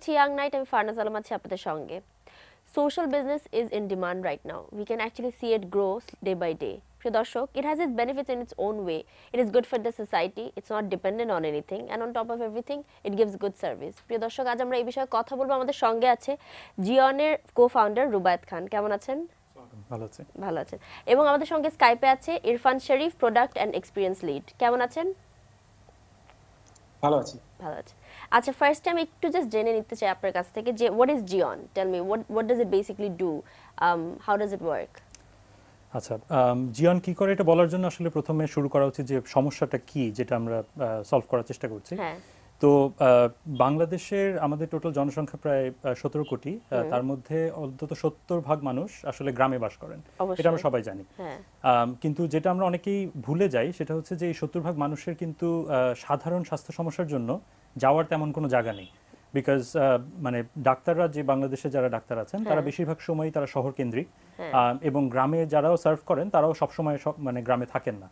হচ্ছে young night, আমি ফারনাজ আলম আছি আপনাদের সঙ্গে। Social business is in demand right now, we can actually see it grow day by day. প্রিয় দর্শক, it has its benefits in its own way. It is good for the society, it's not dependent on anything, and on top of everything it gives good service. প্রিয় দর্শক, আজ আমরা এই বিষয়ে কথা বলবো। আমাদের সঙ্গে আছে জিওনের কো-ফাউন্ডার রুবায়েত খান। কেমন আছেন? ভালো আছি। ভালো আছেন। এবং আমাদের সঙ্গে স্কাইপে আছে ইরফান শরীফ, প্রোডাক্ট অ্যান্ড এক্সপিরিয়েন্স লিড। কেমন আছেন? ভালো আছি। ভালো আছে। আচ্ছা, ফার্স্ট টাইম একটু জাস্ট জেনে নিতে চাই আপনার কাছ থেকে যে what is Jiyon, tell me what does it basically do, how does it work? আচ্ছা, জিওন কি করে এটা বলার জন্য আসলে প্রথমে শুরু করা উচিত যে সমস্যাটা কি যেটা আমরা সলভ করার চেষ্টা করছি। হ্যাঁ। তো বাংলাদেশের আমাদের টোটাল জনসংখ্যা প্রায় 17 কোটি, তার মধ্যে অন্তত 70% মানুষ আসলে গ্রামে বাস করেন, এটা আমরা সবাই জানি। কিন্তু যেটা আমরা অনেকেই ভুলে যাই সেটা হচ্ছে যে এই 70% মানুষের কিন্তু সাধারণ স্বাস্থ্য সমস্যার জন্য যাওয়ার তেমন কোনো জায়গা নেই। বিকজ মানে ডাক্তাররা যে বাংলাদেশে যারা ডাক্তার আছেন তারা বেশিরভাগ সময়ই তারা শহর কেন্দ্রিক, এবং গ্রামে যারাও সার্ভ করেন তারাও সবসময় মানে গ্রামে থাকেন না।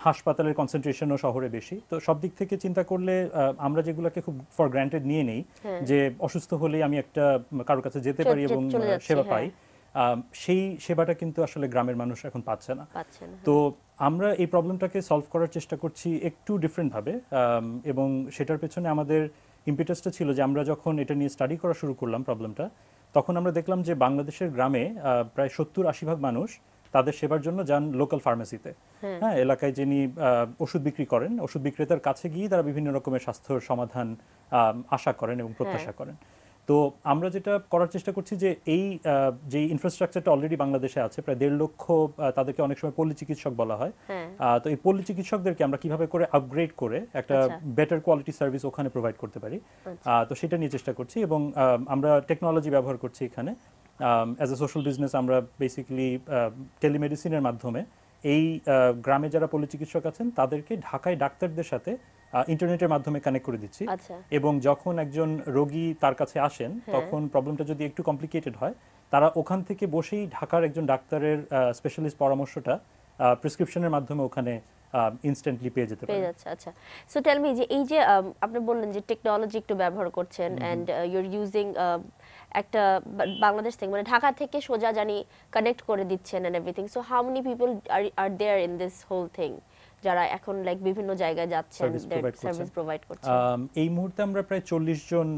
হাসপাতালের কনসেন্ট্রেশনও শহরে বেশি। তো সব দিক থেকে চিন্তা করলে আমরা যেগুলোকে খুব ফর গ্রান্টেড নিয়ে নেই, যে অসুস্থ হলেই আমি একটা কারোর কাছে যেতে পারি এবং সেবা পাই, সেই সেবাটা কিন্তু আসলে গ্রামের মানুষ এখন পাচ্ছে না। তো আমরা এই প্রবলেমটাকে সলভ করার চেষ্টা করছি একটু ডিফারেন্ট ভাবে, এবং সেটার পেছনে আমাদের ইম্পিটাসটা ছিল যে আমরা যখন এটা নিয়ে স্টাডি করা শুরু করলাম প্রবলেমটা, তখন আমরা দেখলাম যে বাংলাদেশের গ্রামে প্রায় 70-80% মানুষ তাদের সেবার জন্য যান লোকাল ফার্মেসিতে। হ্যাঁ, এলাকায় যিনি ওষুধ বিক্রি করেন, ওষুধ বিক্রেতার কাছে গিয়ে তারা বিভিন্ন রকমের স্বাস্থ্যের সমাধান আশা করেন এবং প্রত্যাশা করেন। তো আমরা যেটা করার চেষ্টা করছি যে এই যে ইনফ্রাস্ট্রাকচারটা অলরেডি বাংলাদেশে আছে, প্রায় 1.5 লক্ষ, তাদেরকে অনেক সময় পল্লী চিকিৎসক বলা হয়। তো এই পল্লী চিকিৎসকদেরকে আমরা কিভাবে করে আপগ্রেড করে একটা বেটার কোয়ালিটি সার্ভিস ওখানে প্রোভাইড করতে পারি, তো সেটা নিয়ে চেষ্টা করছি। এবং আমরা টেকনোলজি ব্যবহার করছি এখানে। অ্যাজ এ সোশ্যাল বিজনেস আমরা বেসিক্যালি টেলিমেডিসিনের মাধ্যমে এই গ্রামে যারা পল্লী চিকিৎসক আছেন তাদেরকে ঢাকায় ডাক্তারদের সাথে ইন্টারনেটের মাধ্যমে কানেক্ট করে দিচ্ছি। এবং যখন একজন রোগী তার কাছে আসেন তখন প্রবলেমটা যদি একটু কমপ্লিকেটেড হয়, তারা ওখান থেকে বসেই ঢাকার একজন ডাক্তারের স্পেশালিস্ট পরামর্শটা প্রেসক্রিপশনের মাধ্যমে ওখানে ইনস্ট্যান্টলি পেয়ে যেতে পারে। আচ্ছা, সো টেল মি যে এই যে আপনি বললেন যে টেকনোলজি একটু ব্যবহার করছেন এন্ড ইউ আর ইউজিং একটা বাংলাদেশ থেকে, মানে ঢাকা থেকে সোজা জানি কানেক্ট করে দিচ্ছেন and everything, so how many people are there in this whole thing যারা এখন লাইক বিভিন্ন জায়গায় যাচ্ছেন সার্ভিস প্রোভাইড করছেন? এই মুহূর্তে আমরা প্রায় 40 জন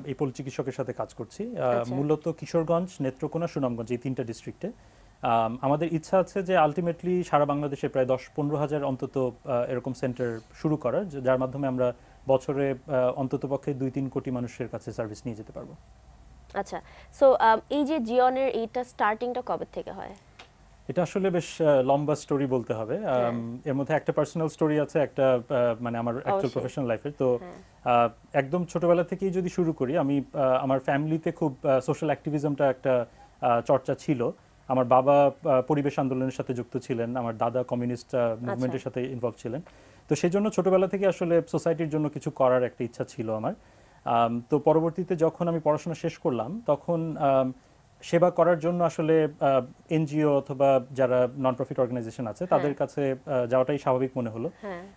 এই পল্লী চিকিৎসকের সাথে কাজ করছি, মূলত কিশোরগঞ্জ, নেত্রকোনা, সুনামগঞ্জ, এই 3টা ডিস্ট্রিক্টে। আমাদের ইচ্ছা আছে যে আলটিমেটলি সারা বাংলাদেশে প্রায় 10-15 হাজার অন্তত এরকম সেন্টার শুরু করার, যার মাধ্যমে আমরা বছরে অন্তত পক্ষে 2-3 কোটি মানুষের কাছে সার্ভিস নিয়ে যেতে পারবো। আচ্ছা, সো এই যে জিওনের এইটা স্টার্টিংটা কবে থেকে হয়? এটা আসলে বেশ লম্বা স্টোরি বলতে হবে। এর মধ্যে একটা পার্সোনাল স্টোরি আছে, একটা মানে আমার অ্যাকচুয়াল প্রফেশনাল লাইফের। তো একদম ছোটবেলা থেকেই যদি শুরু করি, আমি আমার ফ্যামিলিতে খুব সোশ্যাল অ্যাক্টিভিজমটা একটা চর্চা ছিল। আমার বাবা পরিবেশ আন্দোলনের সাথে যুক্ত ছিলেন, আমার দাদা কমিউনিস্ট মুভমেন্টের সাথে ইনভলভ ছিলেন। তো সেই জন্য ছোটবেলা থেকে আসলে সোসাইটির জন্য কিছু করার একটা ইচ্ছা ছিল আমার। তো পরবর্তীতে যখন আমি পড়াশোনা শেষ করলাম তখন সেবা করার জন্য আসলে এনজিও অথবা যারা নন প্রফিট অর্গানাইজেশন আছে তাদের কাছে যাওয়াটাই স্বাভাবিক মনে হলো।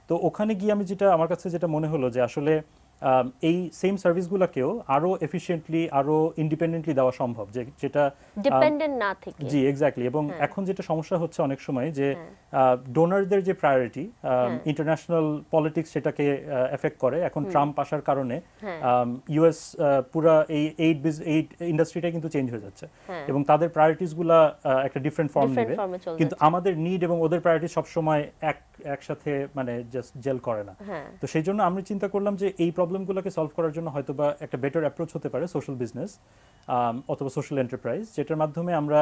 তো ওখানে গিয়ে আমি আমার কাছে যেটা মনে হলো যে আসলে এই সেম সার্ভিসগুলোকেও আরো এফিশিয়েন্টলি, আরো ইন্ডিপেন্ডেন্টলি দেওয়া সম্ভব, যেটা ডিপেন্ডেন্ট না থেকে। জি, এক্স্যাক্টলি। এবং এখন যেটা সমস্যা হচ্ছে অনেক সময় যে ডোনারদের যে প্রায়োরিটি, ইন্টারন্যাশনাল পলিটিক্স সেটাকে এফেক্ট করে। এখন ট্রাম্প আসার কারণে ইউএস পুরা এই এইড ইন্ডাস্ট্রিটা কিন্তু চেঞ্জ হয়ে যাচ্ছে, এবং তাদের প্রায়োরিটিসগুলো একটা ডিফারেন্ট ফর্ম নেবে। কিন্তু আমাদের নিড এবং ওদের প্রায়োরিটি সবসময় একসাথে মানে জাস্ট জেল করে না। তো সেই জন্য আমি চিন্তা করলাম যে এই প্রবলেমগুলোকে সলভ করার জন্য হয়তোবা একটা বেটার অ্যাপ্রোচ হতে পারে সোশ্যাল বিজনেস অথবা সোশ্যাল এন্টারপ্রাইজ, যেটার মাধ্যমে আমরা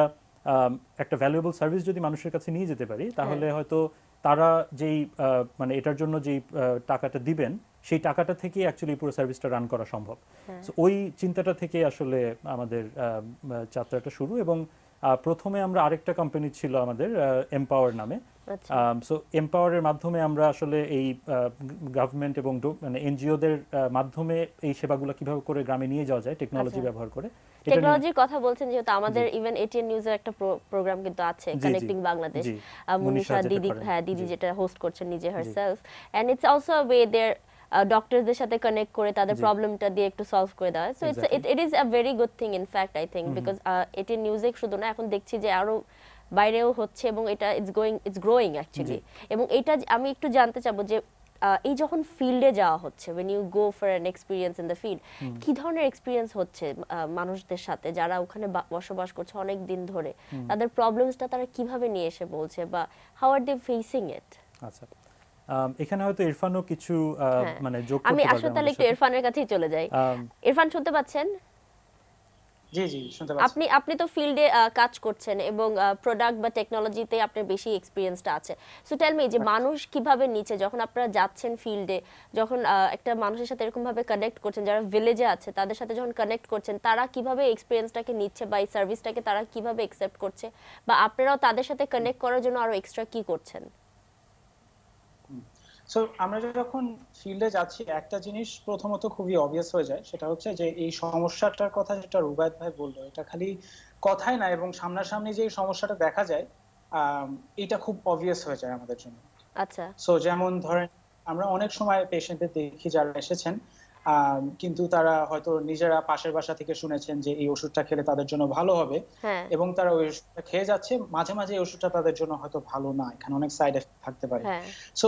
একটা ভ্যালুয়েবল সার্ভিস যদি মানুষের কাছে নিয়ে যেতে পারি, তাহলে হয়তো তারা যেই মানে এটার জন্য যেই টাকাটা দিবেন সেই টাকাটা থেকে অ্যাকচুয়ালি পুরো সার্ভিসটা রান করা সম্ভব। সো ওই চিন্তাটা থেকে আসলে আমাদের যাত্রাটা শুরু। এবং প্রথমে আমরা আরেকটা কোম্পানি ছিল আমাদের এমপাওয়ার নামে। সো এমপাওয়ারের মাধ্যমে আমরা আসলে এই গভর্নমেন্ট এবং মানে এনজিওদের মাধ্যমে এই সেবাগুলো কিভাবে করে গ্রামে নিয়ে যাওয়া যায় টেকনোলজি ব্যবহার করে। টেকনোলজির কথা বলছেন যেহেতু আমাদের ইভেন এটিএন নিউজের একটা প্রোগ্রাম কিন্তু আছে কানেক্টিং বাংলাদেশ, মনীষা দিদি, দিদি যেটা হোস্ট করছেন নিজে herself, and it's also a way there ডক্টরদের সাথে কানেক্ট করে তাদের প্রবলেমটা দিয়ে একটু সলভ করে দেওয়া। So it is a very good thing in fact I think, because এটি নিউজে শুধু না, এখন দেখছি যে আরো বাইরেও হচ্ছে এবং এটা ইটস গ্রোয়িং অ্যাকচুয়ালি। এবং এটা আমি একটু জানতে চাবো যে এই যখন ফিল্ডে যাওয়া হচ্ছে, when you go for an experience in the field, কি ধরনের এক্সপিরিয়েন্স হচ্ছে মানুষদের সাথে যারা ওখানে বসবাস করছে অনেক দিন ধরে, তাদের প্রবলেমসটা তারা কিভাবে নিয়ে এসে বলছে বা হাউ আর দে ফেসিং ইট? আচ্ছা, এখানে হয়তো ইরফানও কিছু মানে যোগ করতে আমি পারবে। আসলে তাহলে একটু ইরফানের কাছেই চলে যাই। ইরফান শুনতে পাচ্ছেন? জি জি শুনতে পাচ্ছি। আপনি তো ফিল্ডে কাজ করছেন এবং প্রোডাক্ট বা টেকনোলজিতে আপনার বেশি এক্সপিরিয়েন্সটা আছে। সো টেল মি যে মানুষ কিভাবে নিচ্ছে যখন আপনারা যাচ্ছেন ফিল্ডে, যখন একটা মানুষের সাথে এরকম ভাবে কানেক্ট করছেন যারা ভিলেজে আছে, তাদের সাথে যখন কানেক্ট করছেন, তারা কিভাবে এক্সপিরিয়েন্সটাকে নিচ্ছে বা এই সার্ভিসটাকে তারা কিভাবে অ্যাকসেপ্ট করছে, বা আপনারাও তাদের সাথে কানেক্ট করার জন্য আরো এক্সট্রা কি করছেন? সো আমরা যখন ফিল্ডে যাচ্ছি একটা জিনিস প্রথমত খুবই অবভিয়াস হয়ে যায়, সেটা হচ্ছে যে এই সমস্যাটার কথা যেটা রুবায়েত ভাই বললো, এটা খালি কথাই না, এবং সামনাসামনি যে সমস্যাটা দেখা যায় এটা খুব অবভিয়াস হয়ে যায় আমাদের জন্য। আচ্ছা। সো যেমন ধরেন আমরা অনেক সময় পেশেন্টদের দেখি যারা এসেছেন কিন্তু তারা হয়তো নিজেরা পাশের বাসা থেকে শুনেছেন যে এই ওষুধটা খেলে তাদের জন্য ভালো হবে, এবং তারা ওই ওষুধটা খেয়ে যাচ্ছে, মাঝে মাঝে এই ওষুধটা তাদের জন্য হয়তো ভালো না, এখানে অনেক সাইড এফেক্ট থাকতে পারে। সো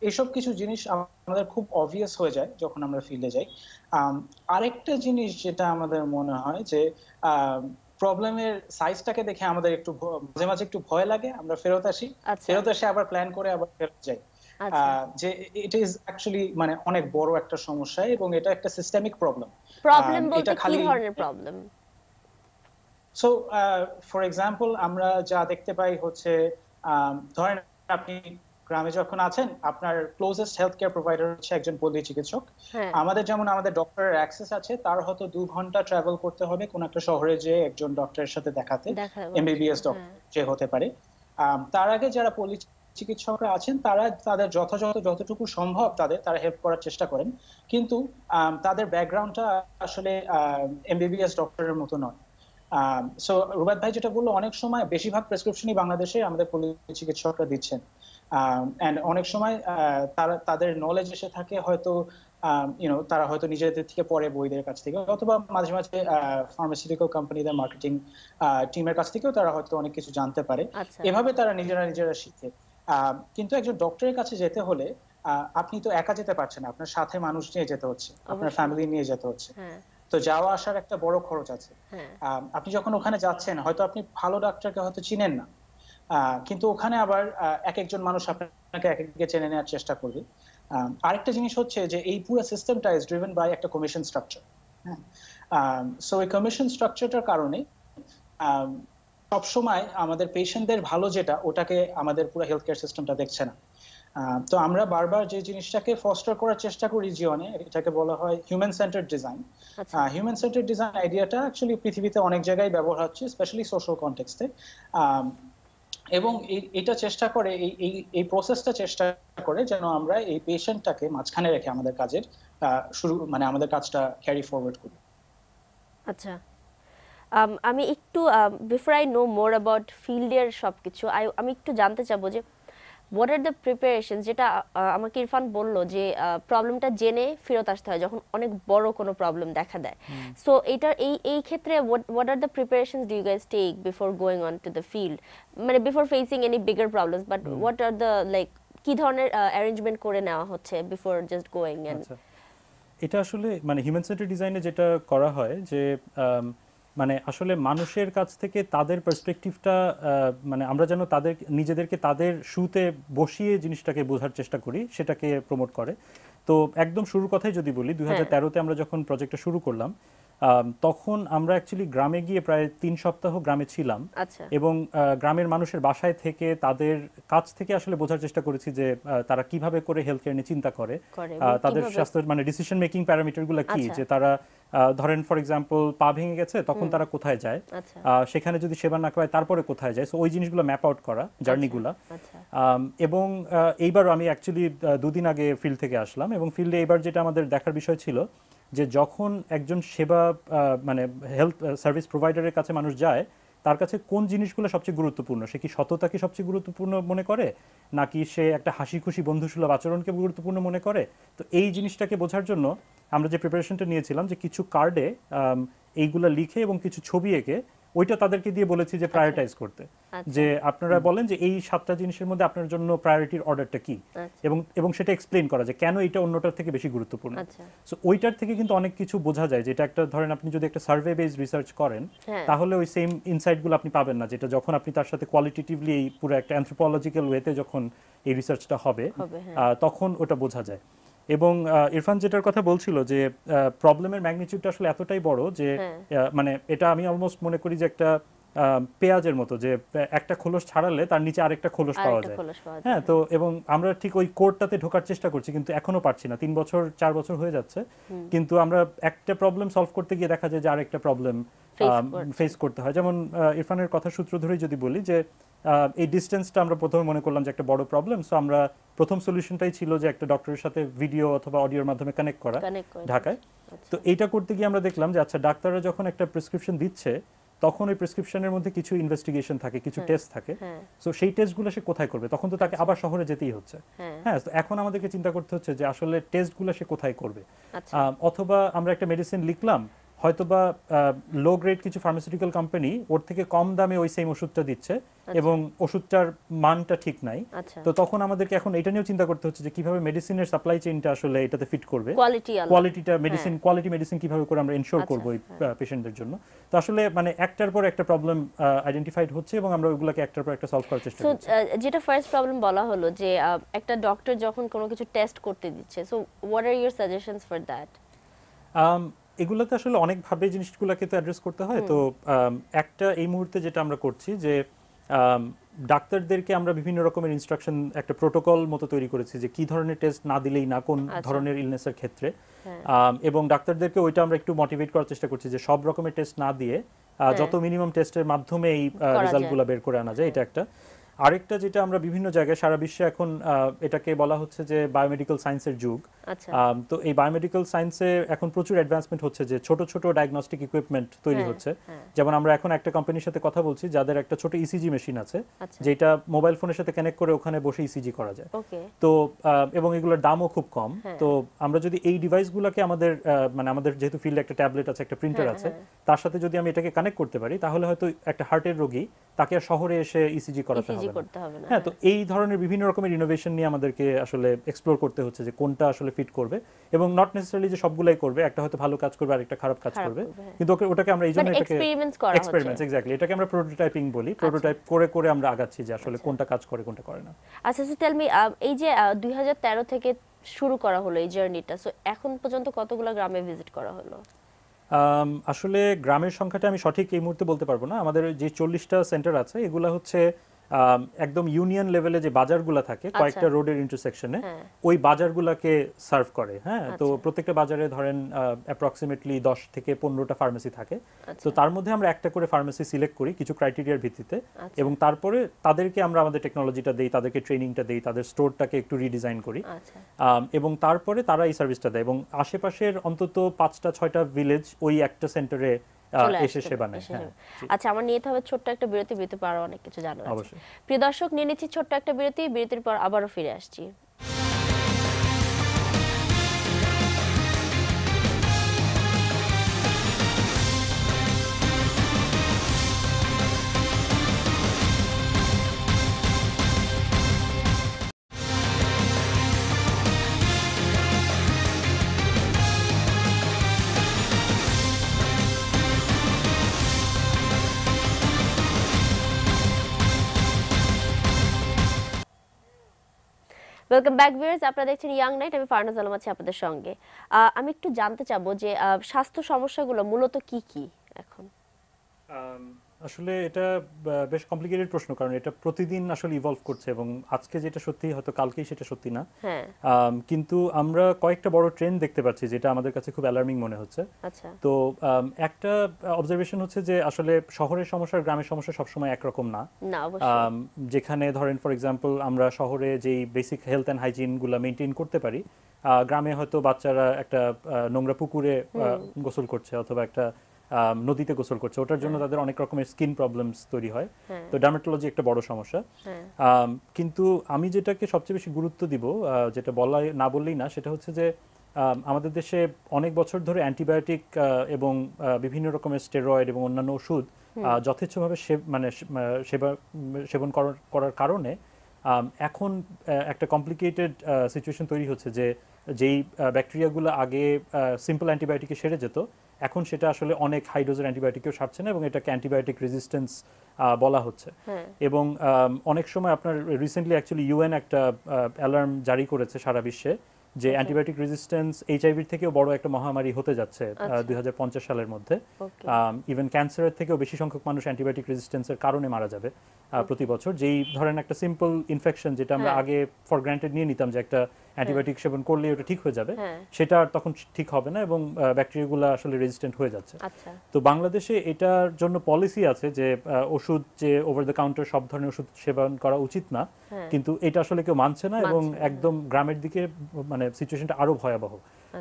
এইসব কিছু জিনিস আমাদের খুব অবভিয়াস হয়ে যায় যখন আমরা ফিল্ডে যাই। আরেকটা জিনিস যেটা আমাদের মনে হয় যে প্রবলেমের সাইজটাকে দেখে আমাদের একটু মাঝে মাঝে একটু ভয় লাগে, আমরা ফেরত আসি, ফেরত এসে আবার প্ল্যান করে আবার ফেরত যাই, যে ইট ইজ অ্যাকচুয়ালি মানে অনেক বড় একটা সমস্যা এবং এটা একটা সিস্টেমিক প্রবলেম। প্রবলেম বলতে কি ধরনের প্রবলেম? সো ফর এক্সাম্পল আমরা যা দেখতে পাই হচ্ছে, ধরেন আপনি গ্রামে যখন আছেন, আপনার ক্লোজেস্ট হেলথ কেয়ার প্রোভাইডার হচ্ছে একজন পল্লী চিকিৎসক। আমাদের যেমন আমাদের ডক্টরের অ্যাক্সেস আছে, তার হয়তো 2 ঘন্টা ট্রাভেল করতে হবে কোন একটা শহরে যে একজন ডক্টরের সাথে দেখাতে, এমবিবিএস ডক্টর যে হতে পারে। তার আগে যারা পল্লী চিকিৎসকরা আছেন তারা তাদের যতটুকু সম্ভব তারা হেল্প করার চেষ্টা করেন, কিন্তু তাদের ব্যাকগ্রাউন্ডটা আসলে এমবিবিএস ডক্টরের মতো নয়। সো রুবায়েত ভাই যেটা বললো, অনেক সময় বেশিরভাগ প্রেসক্রিপশনই বাংলাদেশে আমাদের পল্লী চিকিৎসকরা দিচ্ছেন, এন্ড অনেক সময় তাদের নলেজ এসে থাকে হয়তো তারা হয়তো নিজেদের থেকে পড়ে বইদের কাছ থেকে, অথবা মাঝে মাঝে ফার্মাসিউটিক্যাল কোম্পানিদের মার্কেটিং টিমের কাছ থেকেও তারা হয়তো অনেক কিছু জানতে পারে, এভাবে তারা নিজেরা শিখে। কিন্তু একজন ডক্টরের কাছে যেতে হলে আপনি তো একা যেতে পারছেন না, আপনার সাথে মানুষ নিয়ে যেতে হচ্ছে, আপনার ফ্যামিলি নিয়ে যেতে হচ্ছে, তো যাওয়া আসার একটা বড় খরচ আছে। আপনি যখন ওখানে যাচ্ছেন হয়তো আপনি ভালো ডাক্তারকে হয়তো চিনেন না, কিন্তু ওখানে আবার এক একজন মানুষ আপনাকে এক একদিকে চেনে নেওয়ার চেষ্টা করবে। আরেকটা জিনিস হচ্ছে যে এই পুরো সিস্টেমটা ইজ ড্রিভেন বাই একটা কমিশন স্ট্রাকচার। সো এই কমিশন স্ট্রাকচারটার কারণে সবসময় আমাদের পেশেন্টদের ভালো যেটা, ওটাকে আমাদের পুরো হেলথ কেয়ার সিস্টেমটা দেখছে না। তো আমরা বারবার যে জিনিসটাকে ফস্টার করার চেষ্টা করি জীবনে, এটাকে বলা হয় human centred design. Human centred design আইডিয়াটা অ্যাকচুয়ালি পৃথিবীতে অনেক জায়গায় ব্যবহার হচ্ছে, স্পেশালি সোশ্যাল কনটেক্সটে, এবং এটা চেষ্টা করে এই প্রসেসটা চেষ্টা করে যেন আমরা এই পেশেন্টটাকে মাঝখানে রেখে আমাদের কাজের আমাদের কাজটা ক্যারি ফরওয়ার্ড করি। আচ্ছা, আমি একটু before I know more about ফিল্ডের সবকিছু, আমি একটু জানতে চাবো যে হোয়াট আর দ্য প্রিপারেশন, যেটা আমাকে ইরফান বললো যে প্রবলেমটা জেনে ফেরত আসতে হয় যখন অনেক বড় কোনো প্রবলেম দেখা দেয়। সো এটার এই ক্ষেত্রে what are the preparations do you guys take before going on to the field, মানে before facing any bigger problems, but what are the like কি ধরনের অ্যারেঞ্জমেন্ট করে নেওয়া হচ্ছে বিফোর জাস্ট গোয়িং? এন্ড এটা আসলে মানে হিউম্যান সেন্টার্ড ডিজাইনে যেটা করা হয় যে মানে আসলে মানুষের কাছ থেকে তাদের পার্সপেক্টিভটা মানে আমরা যেন তাদের নিজেদেরকে তাদের শুতে বসিয়ে জিনিসটাকে বোঝার চেষ্টা করি, সেটাকে প্রমোট করে। তো একদম শুরুর কথাই যদি বলি, 2013-তে আমরা যখন প্রজেক্টটা শুরু করলাম, তখন আমরা অ্যাকচুয়ালি গ্রামে গিয়ে প্রায় 3 সপ্তাহ গ্রামে ছিলাম, এবং গ্রামের মানুষের বাসায় থেকে তাদের কাছ থেকে আসলে বোঝার চেষ্টা করেছি যে তারা কিভাবে করে হেলথ কেয়ার নিয়ে চিন্তা করে, তাদের স্বাস্থ্যের মানে ডিসিশন মেকিং প্যারামিটারগুলো কি, যে তারা ধরেন ফর এক্সাম্পল পা ভেঙে গেছে তখন তারা কোথায় যায়, সেখানে যদি সেবা না করায় তারপরে কোথায় যায়, সো ওই জিনিসগুলো ম্যাপ আউট করা, জার্নিগুলো। এবং এইবার আমি অ্যাকচুয়ালি 2 দিন আগে ফিল্ড থেকে আসলাম, এবং ফিল্ডে এইবার যেটা আমাদের দেখার বিষয় ছিল যে যখন একজন সেবা মানে হেলথ সার্ভিস প্রোভাইডারের কাছে মানুষ যায়, তার কাছে কোন জিনিসগুলো সবচেয়ে গুরুত্বপূর্ণ, সে কি সততাকে সবচেয়ে গুরুত্বপূর্ণ মনে করে নাকি সে একটা হাসি খুশি বন্ধুসুলভ আচরণকে গুরুত্বপূর্ণ মনে করে। তো এই জিনিসটাকে বোঝার জন্য আমরা যে প্রিপারেশনটা নিয়েছিলাম যে কিছু কার্ডে এইগুলা লিখে এবং কিছু ছবি এঁকে ওইটা তাদেরকে দিয়ে বলেছি যে প্রায়োরিটাইজ করতে, যে আপনারা বলেন যে এই 7টা জিনিসের মধ্যে আপনার জন্য প্রায়োরিটির অর্ডারটা কি, এবং সেটা এক্সপ্লেইন করা যে কেন এটা অন্যটার থেকে বেশি গুরুত্বপূর্ণ। সো ওইটার থেকে কিন্তু অনেক কিছু বোঝা যায়, যেটা একটা ধরেন আপনি যদি একটা সার্ভে বেসড রিসার্চ করেন তাহলে ওই সেম ইনসাইটগুলো আপনি পাবেন না, যেটা যখন আপনি তার সাথে কোয়ালিটেটিভলি এই পুরো একটা অ্যানথ্রোপোলজিক্যাল ওয়েতে যখন এই রিসার্চটা হবে তখন ওটা বোঝা যায়। এবং ইরফান যেটার কথা বলছিল যে প্রবলেমের ম্যাগনিটিউডটা আসলে এতটাই বড় যে মানে এটা আমি অলমোস্ট মনে করি যে একটা পেঁয়াজের মতো, যে একটা খোলস ছাড়ালে তার নিচে আরেকটা খোলস পাওয়া যায়। হ্যাঁ, তো এবং আমরা ঠিক ওই কোডটাতে ঢোকার চেষ্টা করছি কিন্তু এখনো পারছি না, 3 বছর 4 বছর হয়ে যাচ্ছে, কিন্তু আমরা একটা প্রবলেম সলভ করতে গিয়ে দেখা যায় যে আরেকটা প্রবলেম ফেস করতে হয়। যেমন ইরফানের কথা সূত্র ধরেই যদি বলি যে এই ডিস্টেন্সটা আমরা প্রথমে মনে করলাম যে একটা বড় প্রবলেম, সো আমরা প্রথম সলিউশনটাই ছিল যে একটা ডক্টরের সাথে ভিডিও অথবা অডিওর মাধ্যমে কানেক্ট করা ঢাকায়। তো এইটা করতে গিয়ে আমরা দেখলাম যে আচ্ছা ডাক্তাররা যখন একটা প্রেসক্রিপশন দিচ্ছে তখন ওই প্রেসক্রিপশনের মধ্যে কিছু ইনভেস্টিগেশন থাকে, কিছু টেস্ট থাকে, সো সেই টেস্টগুলো সে কোথায় করবে, তখন তো তাকে আবার শহরে যেতেই হচ্ছে। হ্যাঁ, তো এখন আমাদেরকে চিন্তা করতে হচ্ছে যে আসলে টেস্টগুলো সে কোথায় করবে। অথবা আমরা একটা মেডিসিন লিখলাম, হয়তোবা লো গ্রেড কিছু ফার্মাসিউটিক্যাল কোম্পানি ওর থেকে কম দামে ওই সেম ওষুধটা দিচ্ছে এবং ওষুধটার মানটা ঠিক নাই, তো তখন আমাদেরকে এখন এটা নিয়েও চিন্তা করতে হচ্ছে যে কিভাবে মেডিসিনের সাপ্লাই চেইনটা আসলে এটাতে ফিট করবে, কোয়ালিটিটা মেডিসিন কোয়ালিটি মেডিসিন কিভাবে করে আমরা এনশিওর করব এই পেশেন্টদের জন্য। তো আসলে মানে একটার পর একটা প্রবলেম আইডেন্টিফাইড হচ্ছে এবং আমরা ওগুলোকে একটার পর একটা সলভ করার চেষ্টা করছি। যেটা ফার্স্ট প্রবলেম বলা হলো যে একটা ডক্টর যখন কোনো কিছু টেস্ট করতে দিচ্ছে, so what are your suggestions for that? এগুলোতে আসলে অনেকভাবে জিনিসগুলোকে তো অ্যাড্রেস করতে হয়। তো একটা এই মুহূর্তে যেটা আমরা করছি যে ডাক্তারদেরকে আমরা বিভিন্ন রকমের ইনস্ট্রাকশন একটা প্রোটোকল মতো তৈরি করেছি যে কি ধরনের টেস্ট না দিলেই না কোন ধরনের ইলনেসের ক্ষেত্রে, এবং ডাক্তারদেরকে ওইটা আমরা একটু মোটিভেট করার চেষ্টা করছি যে সব রকমের টেস্ট না দিয়ে যত মিনিমাম টেস্টের মাধ্যমে এই রেজাল্টগুলো বের করে আনা যায়, এটা একটা। আরেকটা যেটা আমরা বিভিন্ন জায়গায় সারা বিশ্বে এখন এটাকে বলা হচ্ছে যে বায়োমেডিক্যাল সায়েন্সের যুগ। তো এই বায়োমেডিক্যাল সায়েন্সে এখন প্রচুর অ্যাডভান্সমেন্ট হচ্ছে, যে ছোট ছোট ডায়াগনস্টিক ইকুইপমেন্ট তৈরি হচ্ছে। যেমন আমরা এখন একটা কোম্পানির সাথে কথা বলছি যাদের একটা ছোট ইসিজি মেশিন আছে, যেটা মোবাইল ফোনের সাথে কানেক্ট করে ওখানে বসে ইসিজি করা যায়। তো এবং এগুলোর দামও খুব কম। তো আমরা যদি এই ডিভাইসগুলোকে আমাদের মানে আমাদের যেহেতু ফিল্ডে একটা ট্যাবলেট আছে, একটা প্রিন্টার আছে, তার সাথে যদি আমি এটাকে কানেক্ট করতে পারি তাহলে হয়তো একটা হার্টের রোগী তাকে আর শহরে এসে ইসিজি করাতে হবে না। হ্যাঁ, তো এই ধরনের বিভিন্ন রকমের ইনোভেশন নিয়ে আমাদেরকে আসলে এক্সপ্লোর করতে হচ্ছে যে কোনটা আসলে ফিট করবে, এবং নট নেসেসারিলি যে সবগুলাই করবে, একটা হয়তো ভালো কাজ করবে আর একটা খারাপ কাজ করবে, কিন্তু ওটাকে আমরা এইজন্য এটাকে এক্সপেরিমেন্টস, এক্স্যাক্টলি, এটাকে আমরা প্রোটোটাইপিং বলি। প্রোটোটাইপ করে করে আমরা আগাচ্ছি যে আসলে কোনটা কাজ করে কোনটা করে না। আচ্ছা, সো টেল মি, এই যে 2013 থেকে শুরু করা হলো এই জার্নিটা, সো এখন পর্যন্ত কতগুলো গ্রামে ভিজিট করা হলো? আসলে গ্রামের সংখ্যাটা আমি সঠিক এই মুহূর্তে বলতে পারবো না। আমাদের যে 40টা সেন্টার আছে এগুলা হচ্ছে একদম ইউনিয়ন লেভেলে যে বাজারগুলো থাকে কয়েকটা রোডের ইন্টারসেকশনে, ওই বাজারগুলোকে সার্ভ করে। হ্যাঁ, তো প্রত্যেকটা বাজারে ধরেন অ্যাপ্রক্সিমেটলি 10 থেকে 15টা ফার্মেসি থাকে। তো তার মধ্যে আমরা একটা করে ফার্মেসি সিলেক্ট করি কিছু ক্রাইটেরিয়ার ভিত্তিতে, এবং তারপরে তাদেরকে আমরা আমাদের টেকনোলজিটা দেই, তাদেরকে ট্রেনিংটা দেই, তাদের স্টোরটাকে একটু রিডিজাইন করি, এবং তারপরে তারা এই সার্ভিসটা দেয়, এবং আশেপাশের অন্তত 5টা 6টা ভিলেজ ওই একটা সেন্টারে এসে সেবা নেয়। আচ্ছা, আমার নিতে হবে ছোট্ট একটা বিরতি, বিরতির পর অনেক কিছু জানার আছে। প্রিয় দর্শক, নিয়ে নিচ্ছি ছোট্ট একটা বিরতি, বিরতির পর আবারও ফিরে আসছি। ওয়েলকাম ব্যাক ভিউয়ার্স, আপনারা দেখছেন ইয়াং নাইট, আমি ফারনাজ আলম আছি আপনাদের সঙ্গে। আমি একটু জানতে চাবো যে স্বাস্থ্য সমস্যাগুলো মূলত কি কি এখন? আসলে এটা বেশ কমপ্লিকেটেড প্রশ্ন, কারণ এটা প্রতিদিন আসলে ইভলভ করছে, এবং আজকে যেটা সত্যি হয়তো কালকেই সেটা সত্যি না। কিন্তু আমরা কয়েকটা বড় ট্রেন্ড দেখতে পাচ্ছি যেটা আমাদের কাছে খুব অ্যালার্মিং মনে হচ্ছে। তো একটা অবজারভেশন হচ্ছে যে আসলে শহরের সমস্যা আর গ্রামের সমস্যা সবসময় একরকম না। যেখানে ধরেন ফর এক্সাম্পল আমরা শহরে যেই বেসিক হেলথ অ্যান্ড হাইজিন গুলা মেনটেন করতে পারি, গ্রামে হয়তো বাচ্চারা একটা নোংরা পুকুরে গোসল করছে, অথবা একটা নদীতে গোসল করছে, ওটার জন্য তাদের অনেক রকমের স্কিন প্রবলেমস তৈরি হয়। তো ডার্মাটোলজি একটা বড় সমস্যা। কিন্তু আমি যেটাকে সবচেয়ে বেশি গুরুত্ব দিব, যেটা বলা না বললেই না, সেটা হচ্ছে যে আমাদের দেশে অনেক বছর ধরে অ্যান্টিবায়োটিক এবং বিভিন্ন রকমের স্টেরয়েড এবং অন্যান্য ওষুধ যথেচ্ছভাবে সেবন করার কারণে এখন একটা কমপ্লিকেটেড সিচুয়েশন তৈরি হচ্ছে যে যেই ব্যাকটেরিয়াগুলো আগে সিম্পল অ্যান্টিবায়োটিকে সেরে যেত, এখন সেটা আসলে অনেক হাই ডোজের অ্যান্টিবায়োটিকেও সারছে না এবং এটাকে অ্যান্টিবায়োটিক রেজিস্ট্যান্স বলা হচ্ছে। এবং অনেক সময় আপনার রিসেন্টলি অ্যাকচুয়ালি ইউএন একটা অ্যালার্ম জারি করেছে সারা বিশ্বে যে অ্যান্টিবায়োটিক রেজিস্ট্যান্স এইচআইভির থেকেও বড় একটা মহামারী হতে যাচ্ছে 2050 সালের মধ্যে। ইভেন ক্যান্সারের থেকেও বেশি সংখ্যক মানুষ অ্যান্টিবায়োটিক রেজিস্ট্যান্সের কারণে মারা যাবে প্রতি বছর। যেই ধরেন একটা সিম্পল ইনফেকশন যেটা আমরা আগে ফর গ্রান্টেড নিয়ে নিতাম যে একটা অ্যান্টিবায়োটিক সেবন করলে ওটা ঠিক হয়ে যাবে, সেটা আর তখন ঠিক হবে না এবং ব্যাকটেরিয়াগুলো আসলে রেজিস্ট্যান্ট হয়ে যাচ্ছে। তো বাংলাদেশে এটার জন্য পলিসি আছে যে ওষুধ, যে ওভার দ্য কাউন্টার সব ধরনের ওষুধ সেবন করা উচিত না, কিন্তু এটা আসলে কেউ মানছে না এবং একদম গ্রামের দিকে মানে সিচুয়েশনটা আরো ভয়াবহ।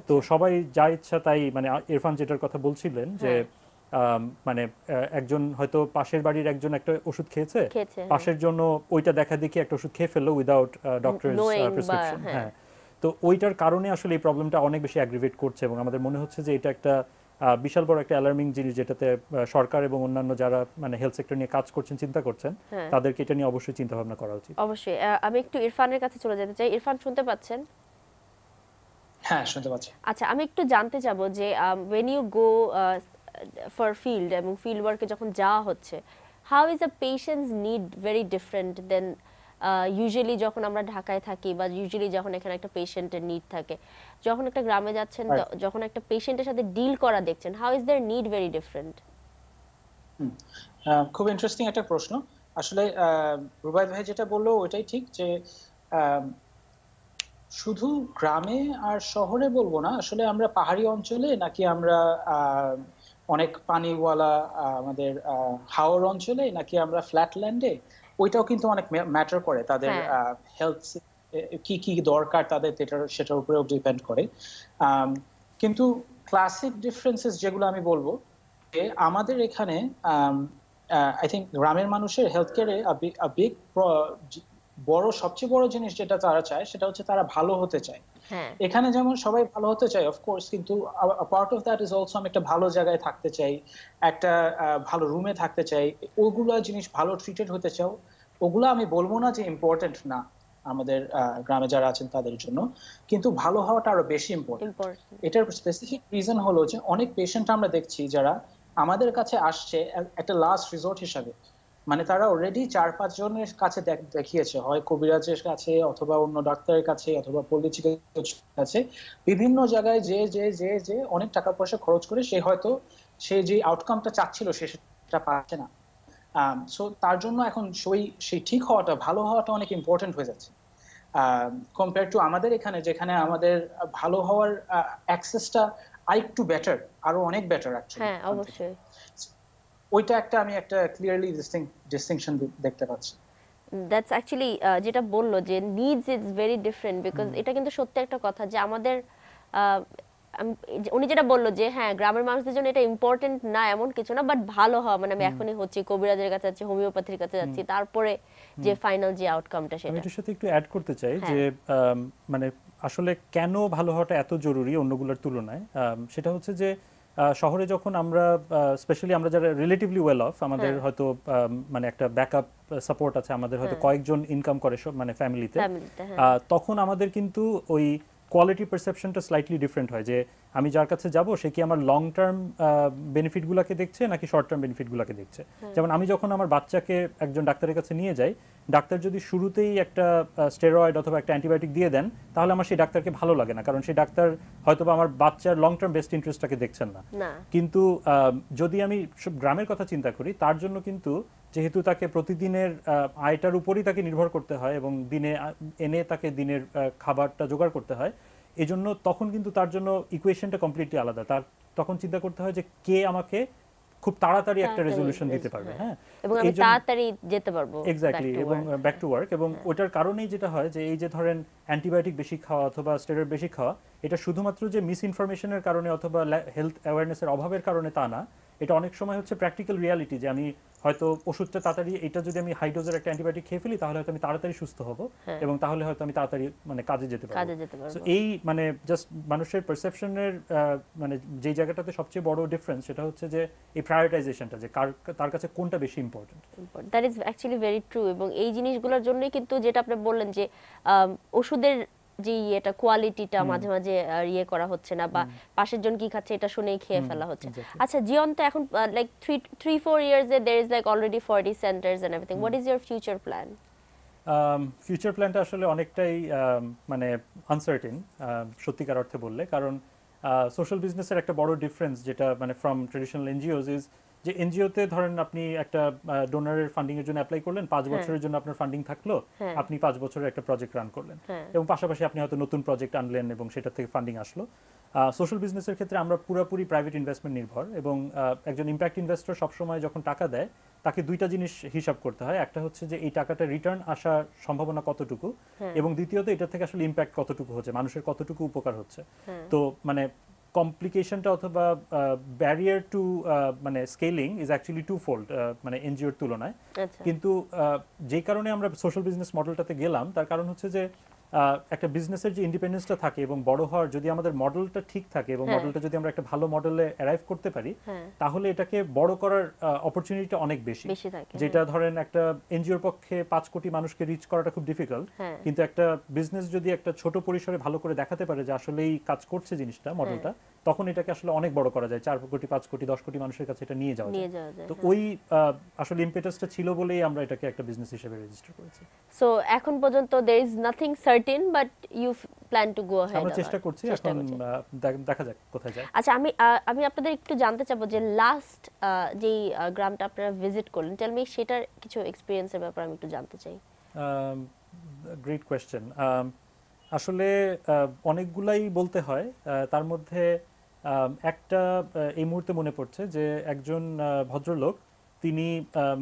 তো সবাই যা ইচ্ছা তাই, মানে ইরফান যেটার কথা বলছিলেন যে মানে একজন হয়তো পাশের বাড়ির একজন একটা ওষুধ খেয়েছে, পাশের জন্য ওইটা দেখা দেখি একটা ওষুধ খেয়ে ফেললো উইদাউট ডক্টরস প্রেসক্রিপশন। হ্যাঁ, তো ওইটার কারণে আসলে এই প্রবলেমটা অনেক বেশি অ্যাগ্রিভেট করছে এবং আমাদের মনে হচ্ছে যে এটা একটা বিশাল বড় একটা অ্যালার্মিং জিনিস, যেটাতে সরকার এবং অন্যান্য যারা মানে হেলথ সেক্টর নিয়ে কাজ করছেন, চিন্তা করছেন, তাদেরকে এটা নিয়ে অবশ্যই চিন্তা ভাবনা করা উচিত। অবশ্যই। আমি একটু ইরফানের কাছে চলে যেতে চাই। ইরফান, শুনতে পাচ্ছেন? হ্যাঁ, শুনতে পাচ্ছি। আচ্ছা, আমি একটু জানতে চাবো যে when you go for field এবং ফিল্ড ওয়ার্কে যখন যাওয়া হচ্ছে, how is a patient's need very different than usually যখন আমরা ঢাকায় থাকি বা ইউজুয়ালি যখন এখানে একটা পেশেন্টের নিড থাকে, যখন একটা গ্রামে যাচ্ছেন, যখন একটা পেশেন্টের সাথে ডিল করা দেখছেন, how is their need very different? খুব ইন্টারেস্টিং একটা প্রশ্ন। আসলে রুবাই ভাই যেটা বললো ওইটাই ঠিক, যে শুধু গ্রামে আর শহরে বলবো না, আসলে আমরা পাহাড়ি অঞ্চলে নাকি আমরা অনেক পানিওয়ালা আমাদের হাওর অঞ্চলে নাকি আমরা ফ্ল্যাটল্যান্ডে, ওইটাও কিন্তু অনেক ম্যাটার করে। তাদের হেলথ কি কি দরকার তাদের, সেটার উপরেও ডিপেন্ড করে। কিন্তু ক্লাসিক ডিফারেন্সেস যেগুলো আমি বলবো, যে আমাদের এখানে আই থিঙ্ক গ্রামের মানুষের হেলথ কেয়ারে সবচেয়ে বড় জিনিস যেটা তারা চায় সেটা হচ্ছে তারা ভালো হতে চায়। এখানে যেমন সবাই ভালো হতে চায় অফকোর্স, কিন্তু part of that is also আমি একটা ভালো জায়গায় থাকতে চাই, একটা ভালো রুমে থাকতে চাই, ওগুলো জিনিস ভালো ট্রিটেড হতে চাও। ওগুলো আমি বলবো না যে ইম্পর্টেন্ট না আমাদের গ্রামে যারা আছেন তাদের জন্য, কিন্তু ভালো হওয়াটা আরো বেশি ইম্পর্টেন্ট। এটার স্পেসিফিক রিজন হলো যে অনেক পেশেন্ট আমরা দেখছি যারা আমাদের কাছে আসছে একটা লাস্ট রিসোর্ট হিসাবে, মানে তারা অলরেডি 4-5 জনের কাছে দেখিয়েছে, হয় কবিরাজের কাছে অথবা অন্য ডাক্তারের কাছে অথবা পল্লী চিকিৎসকের কাছে, বিভিন্ন জায়গায় যে অনেক টাকা পয়সা খরচ করে সে যে আউটকামটা চাচ্ছিল সেটা পাচ্ছে না। সো তার জন্য এখন সেই ঠিক হওয়াটা, ভালো হওয়াটা অনেক ইম্পর্টেন্ট হয়ে যাচ্ছে কম্পেয়ার টু আমাদের এখানে, যেখানে আমাদের ভালো হওয়ার অ্যাক্সেসটা আরেকটু বেটার, আরো অনেক বেটার অ্যাকচুয়ালি। হ্যাঁ, অবশ্যই। ওইটা আমি একটা ক্লিয়ারলি ডিস্টিংশন দেখতে পাচ্ছি। দ্যাটস অ্যাকচুয়ালি যেটা বললো যে needs is very different, because এটা কিন্তু সত্যি একটা কথা যে আমাদের উনি যেটা বললো যে হ্যাঁ, গ্রামের মানুষদের জন্য এটা ইম্পর্টেন্ট না এমন কিছু না, বাট ভালো হওয়া মানে আমি এখনই হচ্ছি কবিরাজের কাছে যাচ্ছি, হোমিওপ্যাথির কাছে যাচ্ছি, তারপরে যে ফাইনাল যে আউটকামটা সেটা। আমি এটার সাথে একটু অ্যাড করতে চাই যে মানে আসলে কেন ভালো হওয়াটা এত জরুরি অন্যগুলোর তুলনায়, সেটা হচ্ছে যে শহরে যখন আমরা স্পেশালি আমরা যারা রিলেটিভলি ওয়েল অফ, আমাদের হয়তো মানে একটা ব্যাকআপ সাপোর্ট আছে, আমাদের হয়তো কয়েকজন ইনকাম করে মানে ফ্যামিলিতে, তখন আমাদের কিন্তু ওই কোয়ালিটি পারসেপশনটা স্লাইটলি ডিফারেন্ট হয়, যে আমি যার কাছে যাব সে কি আমার লং টার্ম বেনিফিটগুলোকে দেখছে নাকি শর্ট টার্ম বেনিফিটগুলোকে দেখছে। যেমন আমি যখন আমার বাচ্চাকে একজন ডাক্তারের কাছে নিয়ে যাই, ডাক্তার যদি শুরুতেই একটা স্টেরয়েড অথবা একটা অ্যান্টিবায়োটিক দিয়ে দেন, তাহলে আমার সেই ডাক্তারকে ভালো লাগে না, কারণ সেই ডাক্তার হয়তো আমার বাচ্চার লং টার্ম বেস্ট ইন্টারেস্টটাকে দেখছেন না। কিন্তু যদি আমি গ্রামের কথা চিন্তা করি, তার জন্য কিন্তু যেহেতু তাকে প্রতিদিনের আয়টার উপরই তাকে নির্ভর করতে হয় এবং দিনে এনে তাকে দিনের খাবারটা জোগাড় করতে হয়, এজন্য তখন কিন্তু তার জন্য ইকুয়েশনটা কমপ্লিটলি আলাদা। তার তখন চিন্তা করতে হয় যে কে আমাকে খুব তাড়াতাড়ি একটা রেজলিউশন দিতে পারবে, হ্যাঁ, এবং আমি তাড়াতাড়ি যেতে পারবো এক্স্যাক্টলি, এবং ব্যাক টু ওয়ার্ক। এবং ওটার কারণেই যেটা হয় যে এই যে ধরেন অ্যান্টিবায়োটিক বেশি খাওয়া অথবা স্টেরয়েড বেশি খাওয়া, এটা শুধুমাত্র যে মিস ইনফরমেশনের কারণে অথবা হেলথ অ্যাওয়ারনেসের অভাবের কারণে তা না, এটা অনেক সময় হচ্ছে প্র্যাকটিক্যাল রিয়ালিটি, যে আমি হয়তো ওষুধটা তাড়াতাড়ি, এটা যদি আমি হাই ডোজের একটা অ্যান্টিবায়োটিক খেয়ে ফেলি তাহলে হয়তো আমি তাড়াতাড়ি সুস্থ হব এবং তাহলে হয়তো আমি তাড়াতাড়ি মানে কাজে যেতে পারবো। সো এই মানে জাস্ট মানুষের পারসেপশনের মানে যে জায়গাটাতে সবচেয়ে বড় ডিফারেন্স সেটা হচ্ছে যে এই প্রায়োরিটাইজেশনটা, যে তার কাছে কোনটা বেশি important. That is actually very true. এবং এই জিনিসগুলোর জন্যই কিন্তু যেটা আপনি বললেন যে ওষুধের যে এটা কোয়ালিটিটা মাঝে মাঝে ইয়ে করা হচ্ছে না, বা পাশের জন কি খাচ্ছে এটা শুনেই খেয়ে ফেলা হচ্ছে। আচ্ছা জীবন, তো এখন like 3-4 years there is like already 40 centers and everything. What is your future plan? Future প্ল্যানটা আসলে অনেকটাই মানে আনসার্টেন সত্যিকার অর্থে বললে, কারণ সোশ্যাল বিজনেসের একটা বড় ডিফারেন্স যেটা মানে ফ্রম ট্রেডিশনাল এনজিওস ইজ যে এনজিওতে ধরেন আপনি একটা ডোনারের ফান্ডিং এর জন্য অ্যাপ্লাই করলেন, 5 বছরের জন্য আপনার ফান্ডিং থাকলো, আপনি 5 বছরের একটা প্রজেক্ট রান করলেন এবং পাশাপাশি আপনি হয়তো নতুন প্রজেক্ট আনলেন এবং সেটা থেকে ফান্ডিং আসলো। সোশ্যাল বিজনেসের ক্ষেত্রে আমরা পুরোপুরি প্রাইভেট ইনভেস্টমেন্ট নির্ভর এবং একজন ইম্প্যাক্ট ইনভেস্টর সবসময় যখন টাকা দেয় তাকে দুইটা জিনিস হিসাব করতে হয়। একটা হচ্ছে যে এই টাকাটা রিটার্ন আসার সম্ভাবনা কতটুকু, এবং দ্বিতীয়ত এটা থেকে আসলে ইম্প্যাক্ট কতটুকু হচ্ছে, মানুষের কতটুকু উপকার হচ্ছে। তো মানে কমপ্লিকেশনটা অথবা ব্যারিয়ার টু মানে scaling is actually two fold মানে এনজিওর তুলনায়। কিন্তু যেই কারণে আমরা সোশ্যাল বিজনেস মডেলটাতে গেলাম তার কারণ হচ্ছে যে একটা বিজনেসের যে ইন্ডিপেন্ডেন্সটা থাকে এবং বড় হওয়ার যদি আমাদের মডেলটা ঠিক থাকে এবং মডেলটা যদি আমরা একটা ভালো মডেলে অ্যারাইভ করতে পারি তাহলে এটাকে বড় করার অপরচুনিটিটা অনেক বেশি। যেটা ধরেন একটা এনজিওর পক্ষে 5 কোটি মানুষকে রিচ করাটা খুব ডিফিকাল্ট, কিন্তু একটা বিজনেস যদি একটা ছোট পরিসরে ভালো করে দেখাতে পারে যে আসলেই কাজ করছে জিনিসটা, মডেলটা, তখন এটাকে আসলে অনেক বড় করা যায়, 4 কোটি 5 কোটি 10 কোটি মানুষের কাছে এটা নিয়ে যাওয়া যায়। তো ওই আসলে ইম্পেটাসটা ছিল বলেই আমরা এটাকে একটা বিজনেস হিসেবে রেজিস্টার করেছি। সো এখন পর্যন্ত there is nothing certain but you plan to go ahead. আমরা চেষ্টা করছি, এখন দেখা যাক কোথায় যায়। আচ্ছা আমি আপনাদের একটু জানতে চাবো যে লাস্ট যেই গ্রামটা আপনারা ভিজিট করলেন, টেল মি সেটার কিছু এক্সপেরিয়েন্সের ব্যাপারে আমি একটু জানতে চাই। Great question. আসলে অনেকগুলাই বলতে হয়, তার মধ্যে একটা এই মুহূর্তে মনে পড়ছে যে একজন ভদ্রলোক, তিনি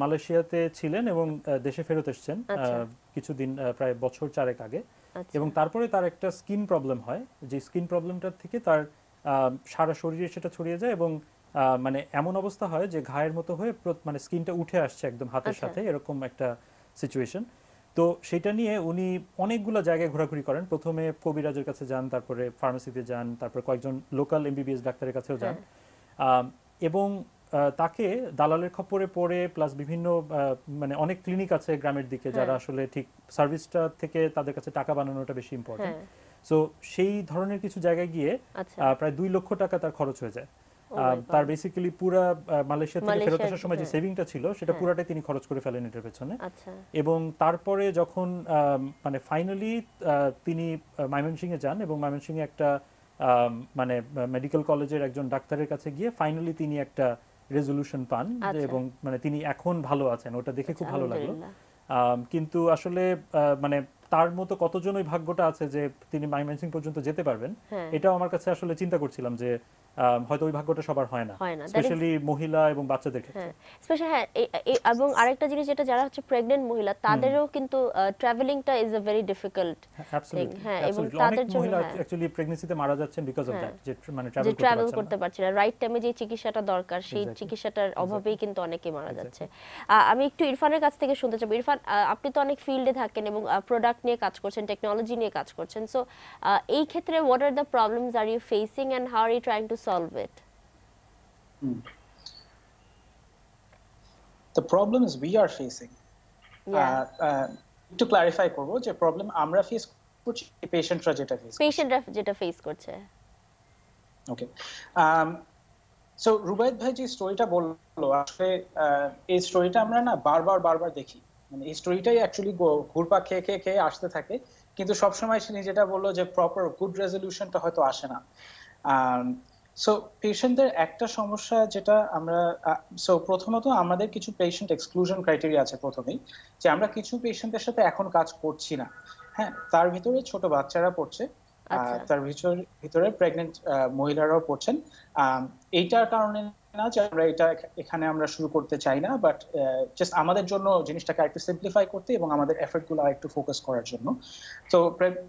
মালয়েশিয়াতে ছিলেন এবং দেশে ফেরত এসেছেন কিছুদিন, প্রায় বছর 4 আগে, এবং তারপরে তার একটা স্কিন প্রবলেম হয়, যে স্কিন প্রবলেমটার থেকে তার সারা শরীরে সেটা ছড়িয়ে যায় এবং মানে এমন অবস্থা হয় যে ঘায়ের মতো হয়ে মানে স্কিনটা উঠে আসছে একদম হাতের সাথে, এরকম একটা সিচুয়েশন। তো সেটা নিয়ে উনি অনেকগুলো জায়গায় ঘোরাঘুরি করেন। প্রথমে কবিরাজের কাছে যান, তারপরে ফার্মেসিতে যান, তারপরে কয়েকজন লোকাল এমবিবিএস ডাক্তারের কাছেও যান, এবং তাকে দালালের খপ্পরে পড়ে প্লাস বিভিন্ন মানে অনেক ক্লিনিক আছে গ্রামের দিকে যারা আসলে ঠিক সার্ভিসটা থেকে তাদের কাছে টাকা বানানোটা বেশি ইম্পর্টেন্ট। সো সেই ধরনের কিছু জায়গায় গিয়ে প্রায় 2 লক্ষ টাকা তার খরচ হয়ে যায়। তার বেসিক্যালি পুরা মালয়েশিয়া থেকে ফেরত আসার সময় যে সেভিংটা ছিল সেটা পুরাটাই তিনি খরচ করে ফেলেন এটার পেছনে। এবং তারপরে যখন মানে ফাইনালি তিনি ময়মনসিংহে যান এবং ময়মনসিংহে একটা মানে মেডিকেল কলেজের একজন ডাক্তারের কাছে গিয়ে ফাইনালি তিনি একটা রেজলিউশন পান এবং মানে তিনি এখন ভালো আছেন, ওটা দেখে খুব ভালো লাগলো। কিন্তু আসলে মানে তার মতো কতজন ওই ভাগ্যটা আছে যে তিনি ময়মনসিংহ পর্যন্ত যেতে পারবেন, এটাও আমার কাছে আসলে চিন্তা করছিলাম যে হয়তো ওই ভাগ্যটা সবার হয় না, স্পেশালি মহিলা এবং বাচ্চাদের ক্ষেত্রে। স্পেশালি হ্যাঁ, এবং আরেকটা জিনিস যেটা যারা হচ্ছে প্রেগন্যান্ট মহিলা তাদেরও কিন্তু ট্রাভেলিংটা is a very difficult thing. হ্যাঁ, এবং তাদের জন্য মহিলা অ্যাকচুয়ালি প্রেগন্যান্সিতে মারা যাচ্ছেন বিকজ অফ দ্যাট, যে মানে ট্রাভেল করতে পারছে না, রাইট টাইমে যে চিকিৎসাটা দরকার সেই চিকিৎসাটার অভাবেই কিন্তু অনেকে মারা যাচ্ছে। আমি একটু ইরফানের কাছ থেকে শুনতে চাই। ইরফান, আপনি তো অনেক ফিল্ডে থাকেন এবং প্রোডাক্ট নিয়ে কাজ করছেন, টেকনোলজি নিয়ে কাজ করছেন, সো এই ক্ষেত্রে what are the problems are you facing and how are you trying to solve it? The problems we are facing, to clarify করবো যে প্রবলেম আমরা ফেস করছি, পেশেন্টরা যেটা ফেস করছে। ওকে, সো রুবায়েত ভাই যে স্টোরিটা বললো, আসলে এই স্টোরিটা আমরা না বারবার দেখি, মানে এই স্টোরিটাই অ্যাকচুয়ালি ঘুরপা খেয়ে আসতে থাকে, কিন্তু সবসময় সে যেটা বললো যে প্রপার গুড রেজলিউশনটা হয়তো আসে না। সো পেশেন্টদের একটা সমস্যা যেটা আমরা, সো প্রথমত আমাদের কিছু পেশেন্ট এক্সক্লুশন ক্রাইটেরিয়া আছে প্রথমেই, যে আমরা কিছু পেশেন্টের সাথে এখন কাজ করছি না। হ্যাঁ, তার ভিতরে ছোট বাচ্চারা পড়ছে, তার ভিতরে প্রেগনেন্ট মহিলারাও পড়ছেন। এইটার কারণে না যে আমরা এখানে আমরা শুরু করতে চাই না, বাট জাস্ট আমাদের জন্য জিনিসটাকে একটু সিম্পলিফাই করতে এবং আমাদের এফর্টগুলো একটু ফোকাস করার জন্য। তো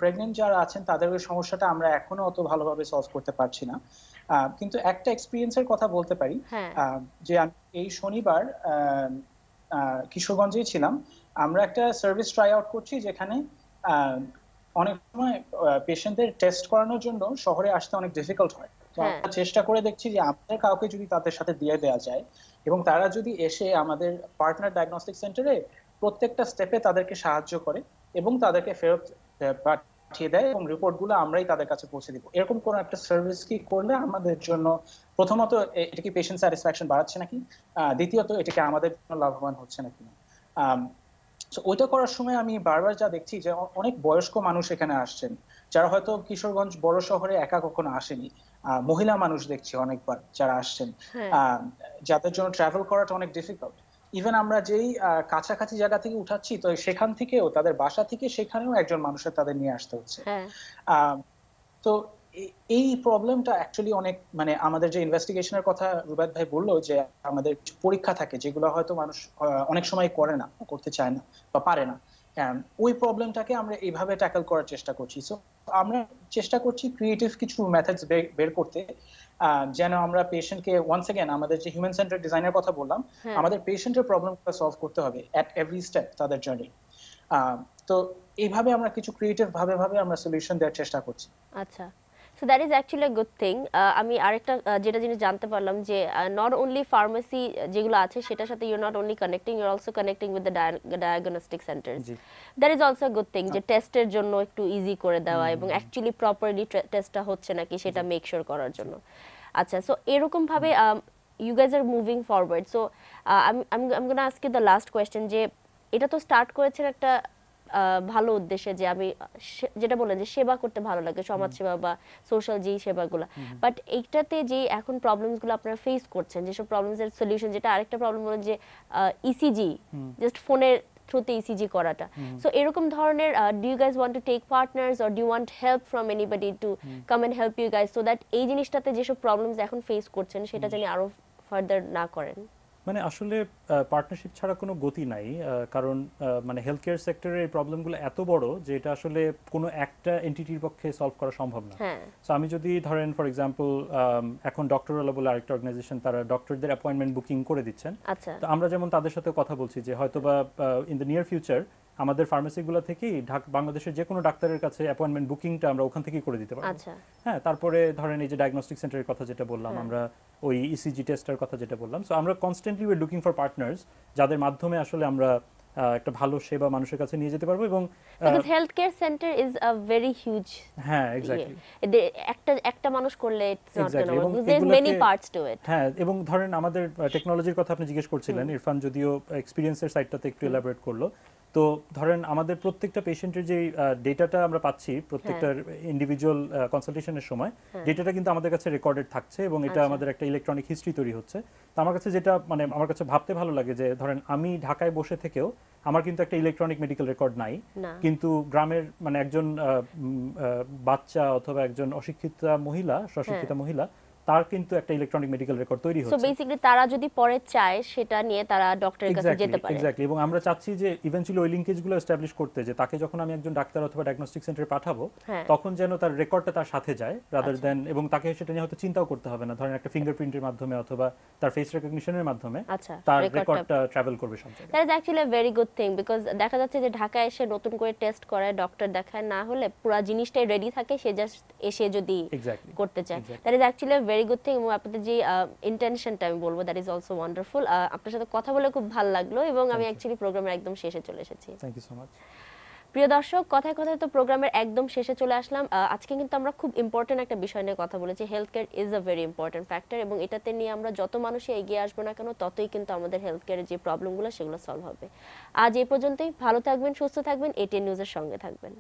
প্রেগনেন্ট যারা আছেন তাদের ওই সমস্যাটা আমরা এখনো অত ভালোভাবে সলভ করতে পারছি না। কিন্তু একটা এক্সপিরিয়েন্সের কথা বলতে পারি, যে আমি এই শনিবার কিশোরগঞ্জেই ছিলাম। আমরা একটা সার্ভিস ট্রাই আউট করছি যেখানে অনেক সময় পেশেন্টদের টেস্ট করানোর জন্য শহরে আসতে অনেক ডিফিকাল্ট হয়। তো আমরা চেষ্টা করে দেখছি যে আমাদের কাউকে যদি তাদের সাথে দিয়ে দেওয়া যায় এবং তারা যদি এসে আমাদের পার্টনার ডায়াগনস্টিক সেন্টারে প্রত্যেকটা স্টেপে তাদেরকে সাহায্য করে এবং তাদেরকে ফেরত পাঠিয়ে দেয় এবং রিপোর্টগুলো আমরাই তাদের কাছে পৌঁছে দিব, এরকম কোন একটা সার্ভিস কি করলে আমাদের জন্য প্রথমত এটা কি পেশেন্ট স্যাটিসফ্যাকশন বাড়াচ্ছে নাকি, দ্বিতীয়ত এটা কি আমাদের জন্য লাভবান হচ্ছে নাকি না। ওইটা করার সময় আমি বারবার যা দেখছি যে অনেক বয়স্ক মানুষ এখানে আসছেন যারা হয়তো কিশোরগঞ্জ বড় শহরে একা কখনো আসেনি, মহিলা মানুষ দেখছি অনেকবার যারা আসছেন, যাদের জন্য ট্রাভেল করাটা অনেক ডিফিকাল্ট। ইভেন আমরা যেই কাছাকাছি জায়গা থেকে উঠাচ্ছি তো সেখান থেকেও তাদের বাসা থেকে সেখানেও একজন মানুষের তাদের নিয়ে আসতে হচ্ছে। তো এই প্রবলেমটা অ্যাকচুয়ালি অনেক, মানে আমাদের যে ইনভেস্টিগেশনের কথা রুবাদ ভাই বললো যে আমাদের পরীক্ষা থাকে যেগুলো হয়তো মানুষ অনেক সময় করে না, করতে চায় না বা পারে না, ওই প্রবলেমটাকে আমরা এইভাবে ট্যাকল করার চেষ্টা করছি। সো আমরা চেষ্টা করছি ক্রিয়েটিভ কিছু মেথডস বের করতে, যেন আমরা পেশেন্টকে ওয়ান্স এগেন আমাদের যে হিউম্যান সেন্টার ডিজাইনের কথা বললাম, আমাদের পেশেন্টের প্রবলেমটা সলভ করতে হবে এট এভরি স্টেপ তাদের জার্নি। তো এইভাবে আমরা কিছু ক্রিয়েটিভ ভাবে আমরা সলিউশন দেওয়ার চেষ্টা করছি। আচ্ছা, so that is actually a good thing. আমি আরেকটা যেটা জিনিস জানতে পারলাম যে not only pharmacy যেগুলো আছে সেটার সাথে you're not only connecting, you're also connecting with the diagnostic centers. That is also a good thing, যে টেস্টের জন্য একটু ইজি করে দেওয়া এবং অ্যাকচুয়ালি প্রপারলি টেস্টটা হচ্ছে নাকি সেটা মেক শিওর করার জন্য। আচ্ছা, সো এরকম ভাবে you guys are moving forward. So I'm going to ask you the last question, যে এটা তো স্টার্ট করেছেন একটা ভালো উদ্দেশ্যে, যে আমি যেটা বললেন যে সেবা করতে ভালো লাগে, সমাজ সেবা বা সোশ্যাল যেই সেবাগুলো, বাট এইটাতে যে এখন প্রবলেমসগুলো আপনারা ফেস করছেন, যেসব প্রবলেমসের সলিউশন, যেটা আরেকটা প্রবলেম হলো যে ইসিজি, জাস্ট ফোনের থ্রুতে ইসিজি করাটা, সো এরকম ধরনের do you guys want to take partners or do you want help from anybody to come and help you guys, so that এই জিনিসটাতে যেসব প্রবলেমস এখন ফেস করছেন সেটা যেন আরো ফার্দার না করেন? মানে আসলে পার্টনারশিপ ছাড়া কোনো গতি নাই, কারণ মানে হেলথ কেয়ার সেক্টরের এই প্রবলেমগুলো এত বড় যে এটা আসলে কোনো একটা এন্টিটির পক্ষে সলভ করা সম্ভব না। সো আমি যদি ধরেন ফর এক্সাম্পল এখন ডক্টরওয়ালা বলে আরেকটা অর্গানাইজেশন, তারা ডক্টরদের অ্যাপয়েন্টমেন্ট বুকিং করে দিচ্ছেন। তো আমরা যেমন তাদের সাথে কথা বলছি যে হয়তোবা ইন দ্য নিয়ার ফিউচার আমাদের ফার্মেসিগুলো থেকেই বাংলাদেশের যে কোনো ডাক্তারের কাছে অ্যাপয়েন্টমেন্ট বুকিংটা আমরা ওখান থেকেই করে দিতে পারবো। হ্যাঁ, তারপরে ধরেন এই যে ডায়াগনস্টিক সেন্টারের কথা যেটা বললাম, আমরা ওই ইসিজি টেস্টের কথা যেটা বললাম, সো আমরা constantly we are looking for partners যাদের মাধ্যমে আসলে আমরা একটা ভালো সেবা মানুষের কাছে নিয়ে যেতে পারবো। এবং because health care centre is a very huge, হ্যাঁ এক্স্যাক্টলি, একটা মানুষ করলে it's not gonna work, there is many parts to it. হ্যাঁ, এবং ধরেন আমাদের টেকনোলজির কথা আপনি জিজ্ঞেস করছিলেন, ইরফান যদিও এক্সপেরিয়েন্সের সাইডটাতে একটু এলাবোরেট করলো। তো ধরেন আমাদের প্রত্যেকটা পেশেন্টের যে ডেটাটা আমরা পাচ্ছি প্রত্যেকটা ইন্ডিভিজুয়াল কনসালটেশনের সময়, ডেটাটা কিন্তু আমাদের কাছে রেকর্ডেড থাকছে এবং এটা আমাদের একটা ইলেকট্রনিক হিস্ট্রি তৈরি হচ্ছে। তো আমার কাছে যেটা মানে আমার কাছে ভাবতে ভালো লাগে যে ধরেন আমি ঢাকায় বসে থেকেও আমার কিন্তু একটা ইলেকট্রনিক মেডিকেল রেকর্ড নাই, কিন্তু গ্রামের মানে একজন বাচ্চা অথবা একজন অশিক্ষিতা মহিলা, স্বশিক্ষিতা মহিলা, তার কিন্তু একটা ইলেকট্রনিক মেডিকেল রেকর্ড তৈরি হচ্ছে। সো বেসিক্যালি তারা যদি পরে চায় সেটা নিয়ে তারা ডক্টরের কাছে যেতে পারে। এক্স্যাক্টলি, এবং আমরা চাচ্ছি যে ইভেন্চুয়ালি ওই লিংকেজগুলো এস্টাবলিশ করতে, যে তাকে যখন আমি একজন ডাক্তার অথবা ডায়াগনস্টিক সেন্টারে পাঠাবো তখন যেন তার রেকর্ডটা তার সাথে যায় রাদার দেন, এবং তাকে সেটা নিয়ে হয়তো চিন্তাও করতে হবে না, ধরেন একটা ফিঙ্গারপ্রিন্টের মাধ্যমে অথবা তার ফেস রেকগনিশনের মাধ্যমে তার রেকর্ডটা ট্রাভেল করবে সব জায়গায়। That is actually a very good thing, because দেখা যাচ্ছে যে ঢাকায় এসে নতুন করে টেস্ট করায়, ডক্টর দেখায় না হলে পুরো জিনিসটাই রেডি থাকে, সে জাস্ট এসে যদি করতে চায়, that is actually a very good thing. এবং আপনাদের যে ইন্টেনশনটা আমি বলবো দ্যাট ইজ অলসো ওয়ান্ডারফুল। আপনার সাথে কথা বলে খুব ভালো লাগলো এবং আমি অ্যাকচুয়ালি প্রোগ্রামের একদম শেষে চলে এসেছি। Thank you so much. প্রিয় দর্শক, কথায় কথায় তো প্রোগ্রামের একদম শেষে চলে আসলাম। আজকে কিন্তু আমরা খুব ইম্পর্টেন্ট একটা বিষয় নিয়ে কথা বলেছি। Health care is a very important factor এবং এটাতে নিয়ে আমরা যত মানুষই এগিয়ে আসবো না কেন ততই কিন্তু আমাদের হেলথ কেয়ারের যে প্রবলেমগুলো সেগুলো সলভ হবে। আজ এই পর্যন্তই। ভালো থাকবেন, সুস্থ থাকবেন, এটিএন নিউজের সঙ্গে থাকবেন।